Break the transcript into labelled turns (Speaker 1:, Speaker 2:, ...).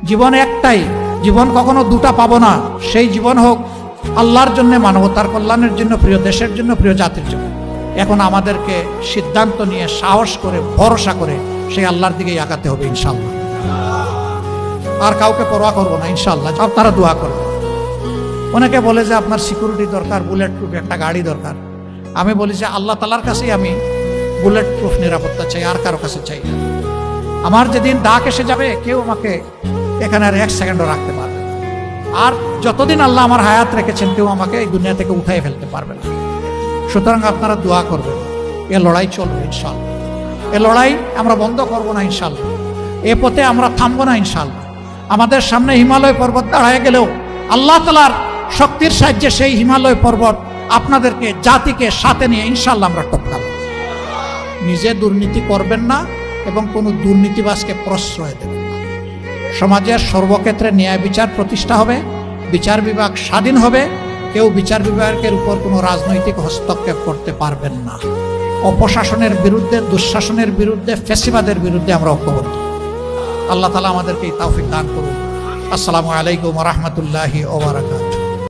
Speaker 1: জীবন একটাই, জীবন কখনো দুটা পাবো না। সেই জীবন হোক আল্লাহর জন্য, মানবতার কল্যাণের জন্য, প্রিয় দেশের জন্য, প্রিয় জাতির জন্য। এখন আমাদেরকে সিদ্ধান্ত নিয়ে সাহস করে ভরসা করে সেই আল্লাহর দিকেই আগাতে হবে ইনশাআল্লাহ। আর কাউকে পরোয়া করবো না ইনশাআল্লাহ। আপনারা দোয়া করবেন। অনেকে বলে যে আপনার সিকিউরিটি দরকার, বুলেট প্রুফ একটা গাড়ি দরকার। আমি বলি যে আল্লাহ তাআলার কাছেই আমি বুলেট প্রুফ নিরাপত্তা চাই, আর কারো কাছে চাই না। আমার যেদিন ডাক এসে যাবে কেউ আমাকে এখানে আর এক সেকেন্ডও রাখতে পারবে না। আর যতদিন আল্লাহ আমার হায়াত রেখেছেন কেউ আমাকে এই দুনিয়া থেকে উঠাই ফেলতে পারবে না। সুতরাং আপনারা দোয়া করবেন। এ লড়াই চলবে ইনশাআল্লাহ। এ লড়াই আমরা বন্ধ করব না ইনশাআল্লাহ। এ পথে আমরা থামবো না ইনশাআল্লাহ। আমাদের সামনে হিমালয় পর্বত দাঁড়ায় গেলেও আল্লাহ তাআলার শক্তির সাহায্যে সেই হিমালয় পর্বত আপনাদেরকে, জাতিকে সাথে নিয়ে ইনশাআল্লাহ আমরা টপকাবো। নিজে দুর্নীতি করবেন না এবং কোনো দুর্নীতিবাজকে প্রশ্রয় দেবেন না। সমাজের সর্বক্ষেত্রে ন্যায় বিচার প্রতিষ্ঠা হবে, বিচার বিভাগ স্বাধীন হবে। কেউ বিচার বিভাগের উপর কোনো রাজনৈতিক হস্তক্ষেপ করতে পারবেন না। অপশাসনের বিরুদ্ধে, দুঃশাসনের বিরুদ্ধে, ফ্যাসিবাদের বিরুদ্ধে আমরা ঐক্যবদ্ধ। আল্লাহ তাআলা আমাদেরকে এই তৌফিক দান করুন। আসসালামু আলাইকুম ওয়া রাহমাতুল্লাহি ওয়া বারাকাতুহু।